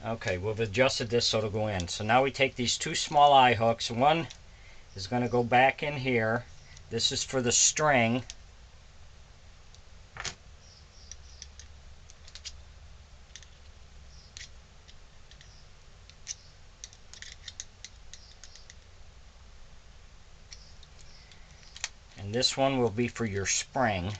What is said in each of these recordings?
Okay, we've adjusted this so it'll go in. So now we take these two small eye hooks. One is going to go back in here. This is for the string. And this one will be for your spring.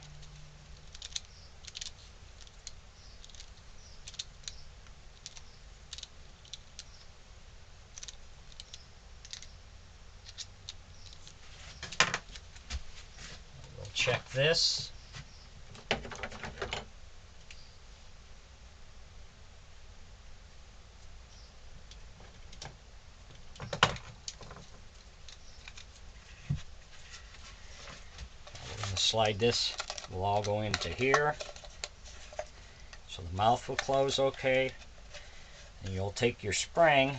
We'll check this. We're going to slide this. Will all go into here. So the mouth will close okay. And you'll take your spring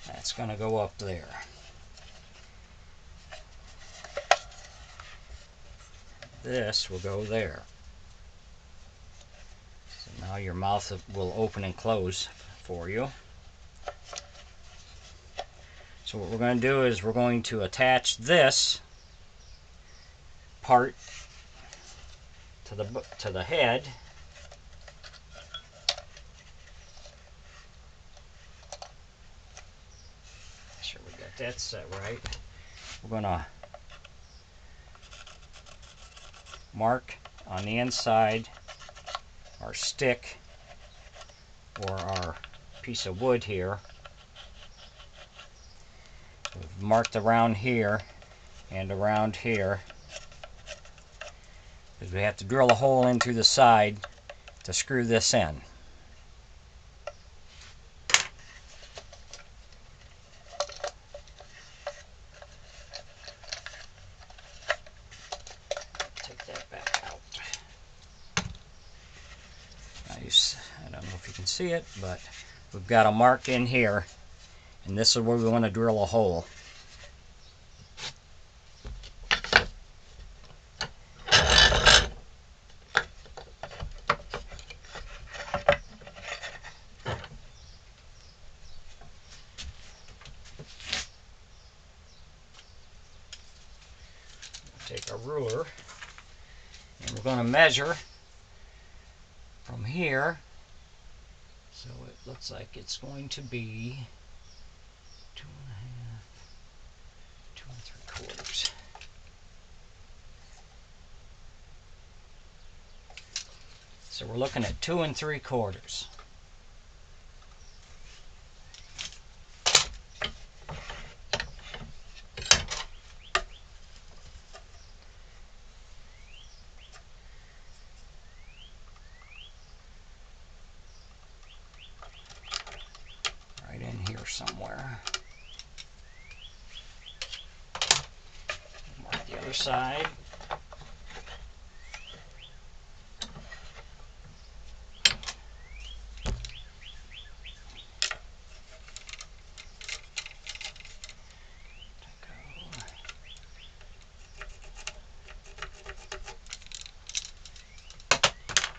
that's going to go up there. This will go there. So now your mouth will open and close for you. So what we're going to do is we're going to attach this part to the head. Make sure we got that set right. We're going to mark on the inside our stick or our piece of wood here. We've marked around here and around here because we have to drill a hole in through the side to screw this in. Take that back out. Nice. I don't know if you can see it, but we've got a mark in here, and this is where we want to drill a hole. Take a ruler and we're going to measure from here. So it looks like it's going to be 2.5, 2 3/4. So we're looking at 2 3/4. Right in here somewhere. Mark the other side.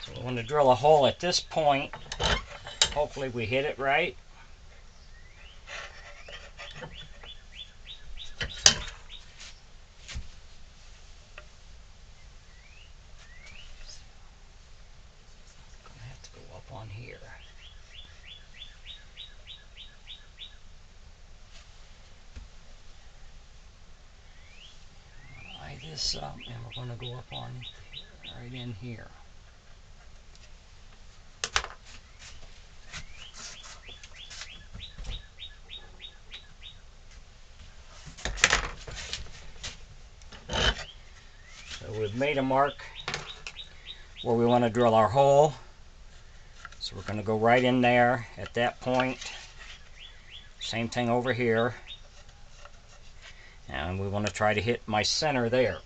So we want to drill a hole at this point. Hopefully we hit it right. On here. Eye this up and we're going to go up on right in here. So we've made a mark where we want to drill our hole. So we're going to go right in there at that point. Same thing over here. And we want to try to hit my center there.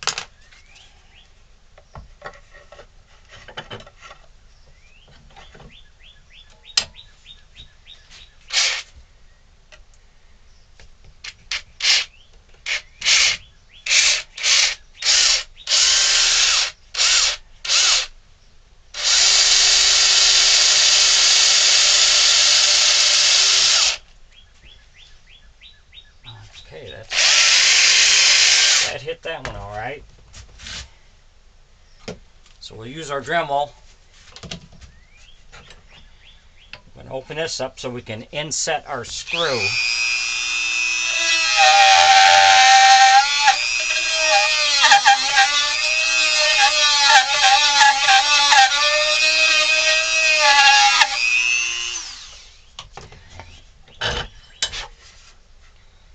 use our Dremel. I'm going to open this up so we can inset our screw.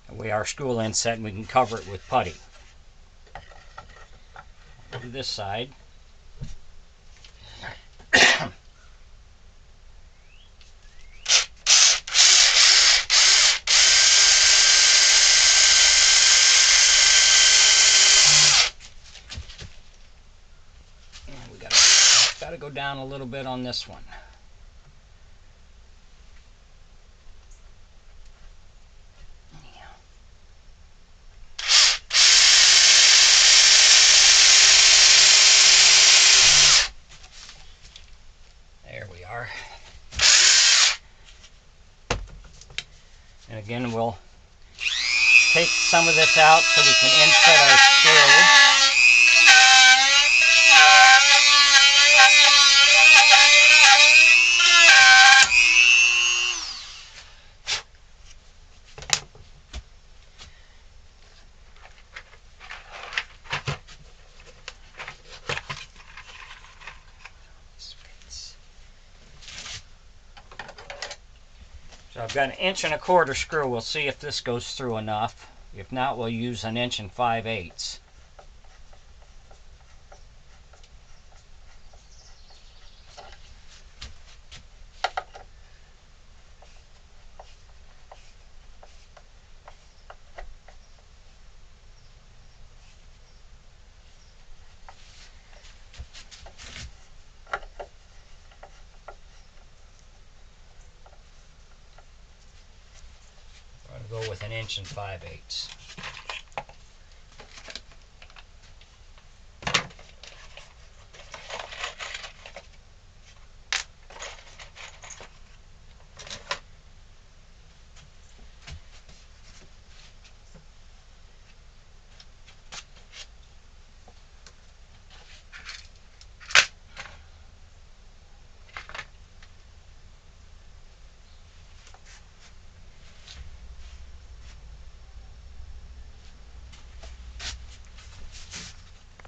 That way our screw will inset and we can cover it with putty. Do this side. Got to go down a little bit on this one. There we are. And again, we'll take some of this out so we can inset our screw. So I've got 1.25 inch screw. We'll see if this goes through enough. If not, we'll use 1 5/8 inches. Go with 1 5/8 inches.